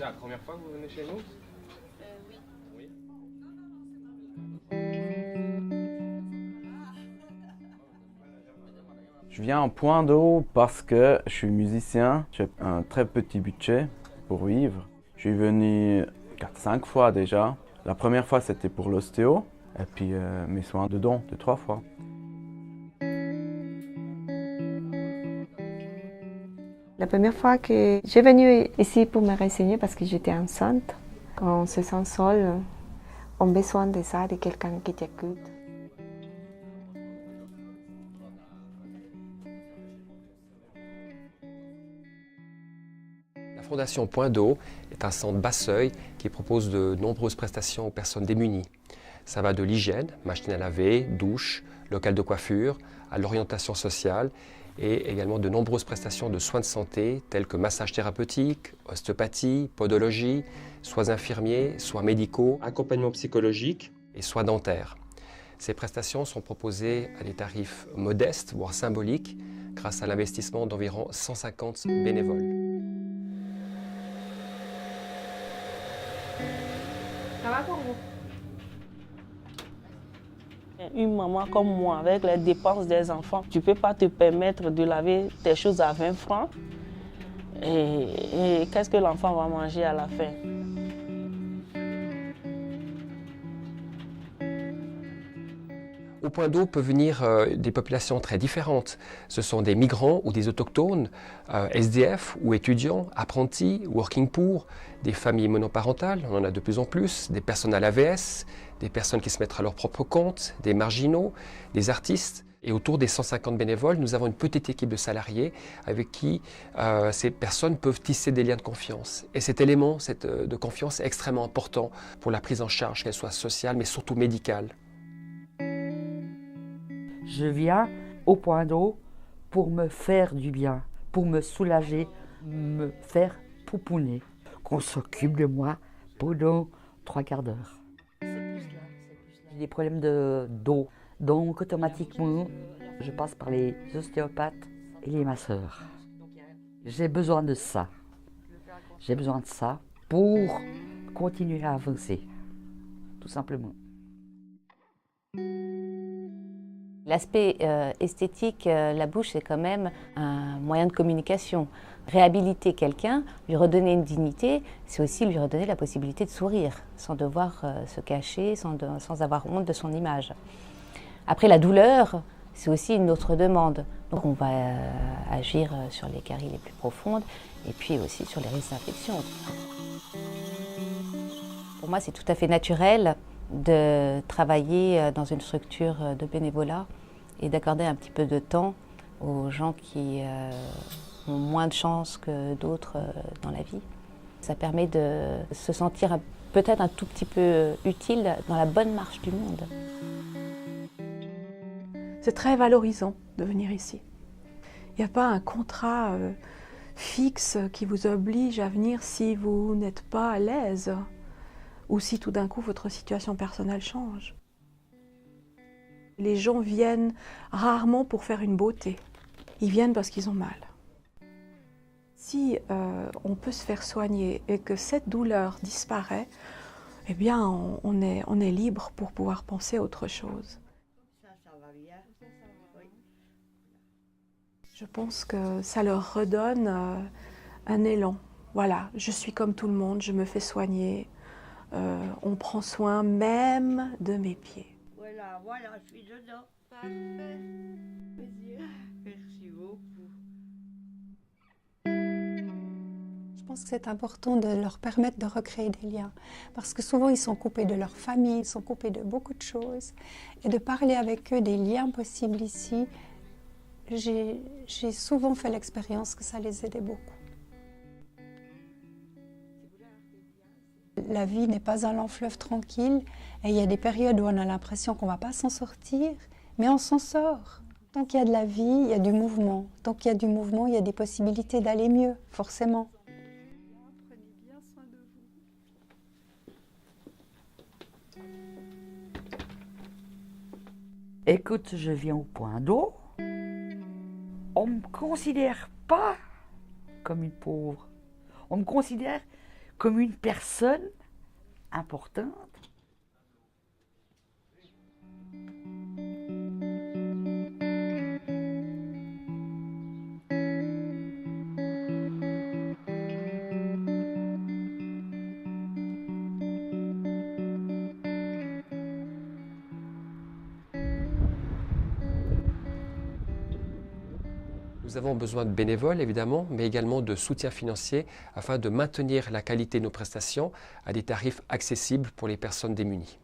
C'est la première fois que vous venez chez nous? Oui. Je viens en Point d'eau parce que je suis musicien, j'ai un très petit budget pour vivre. Je suis venu 4-5 fois déjà. La première fois c'était pour l'ostéo et puis mes soins de dents 2-3 fois. La première fois que j'ai venu ici pour me renseigner parce que j'étais enceinte, quand on se sent seul, on a besoin de ça, de quelqu'un qui t'écoute. La Fondation Point d'eau est un centre bas-seuil qui propose de nombreuses prestations aux personnes démunies. Ça va de l'hygiène, machine à laver, douche, local de coiffure, à l'orientation sociale et également de nombreuses prestations de soins de santé tels que massage thérapeutique, ostéopathie, podologie, soins infirmiers, soins médicaux, accompagnement psychologique et soins dentaires. Ces prestations sont proposées à des tarifs modestes, voire symboliques, grâce à l'investissement d'environ 150 bénévoles. Ça va pour vous? Une maman comme moi, avec les dépenses des enfants, tu ne peux pas te permettre de laver tes choses à 20 francs. Et qu'est-ce que l'enfant va manger à la fin? Au Point d'eau peuvent venir des populations très différentes. Ce sont des migrants ou des autochtones, SDF ou étudiants, apprentis, working poor, des familles monoparentales, on en a de plus en plus, des personnes à l'AVS, des personnes qui se mettent à leur propre compte, des marginaux, des artistes. Et autour des 150 bénévoles, nous avons une petite équipe de salariés avec qui ces personnes peuvent tisser des liens de confiance. Et cet élément de confiance est extrêmement important pour la prise en charge, qu'elle soit sociale mais surtout médicale. Je viens au Point d'eau pour me faire du bien, pour me soulager, me faire pouponner, qu'on s'occupe de moi pendant 3 quarts d'heure. J'ai des problèmes d'eau, donc automatiquement, je passe par les ostéopathes et les masseurs. J'ai besoin de ça. J'ai besoin de ça pour continuer à avancer, tout simplement. L'aspect esthétique, la bouche, c'est quand même un moyen de communication. Réhabiliter quelqu'un, lui redonner une dignité, c'est aussi lui redonner la possibilité de sourire, sans devoir se cacher, sans avoir honte de son image. Après, la douleur, c'est aussi une autre demande. Donc on va agir sur les caries les plus profondes et puis aussi sur les risques d'infection. Pour moi, c'est tout à fait naturel de travailler dans une structure de bénévolat et d'accorder un petit peu de temps aux gens qui ont moins de chance que d'autres dans la vie. Ça permet de se sentir peut-être un tout petit peu utile dans la bonne marche du monde. C'est très valorisant de venir ici. Il n'y a pas un contrat fixe qui vous oblige à venir si vous n'êtes pas à l'aise ou si tout d'un coup votre situation personnelle change. Les gens viennent rarement pour faire une beauté. Ils viennent parce qu'ils ont mal. Si on peut se faire soigner et que cette douleur disparaît, eh bien on est libre pour pouvoir penser à autre chose. Je pense que ça leur redonne un élan. Voilà, je suis comme tout le monde, je me fais soigner. On prend soin même de mes pieds. Voilà, je suis dedans. Parfait. Merci beaucoup. Je pense que c'est important de leur permettre de recréer des liens. Parce que souvent, ils sont coupés de leur famille, ils sont coupés de beaucoup de choses. Et de parler avec eux des liens possibles ici, j'ai souvent fait l'expérience que ça les aidait beaucoup. La vie n'est pas un long fleuve tranquille et il y a des périodes où on a l'impression qu'on ne va pas s'en sortir, mais on s'en sort. Tant qu'il y a de la vie, il y a du mouvement. Tant qu'il y a du mouvement, il y a des possibilités d'aller mieux, forcément. Prenez bien soin de vous. Écoute, je viens au Point d'eau. On ne me considère pas comme une pauvre. On me considère comme une personne importante. Nous avons besoin de bénévoles, évidemment, mais également de soutien financier afin de maintenir la qualité de nos prestations à des tarifs accessibles pour les personnes démunies.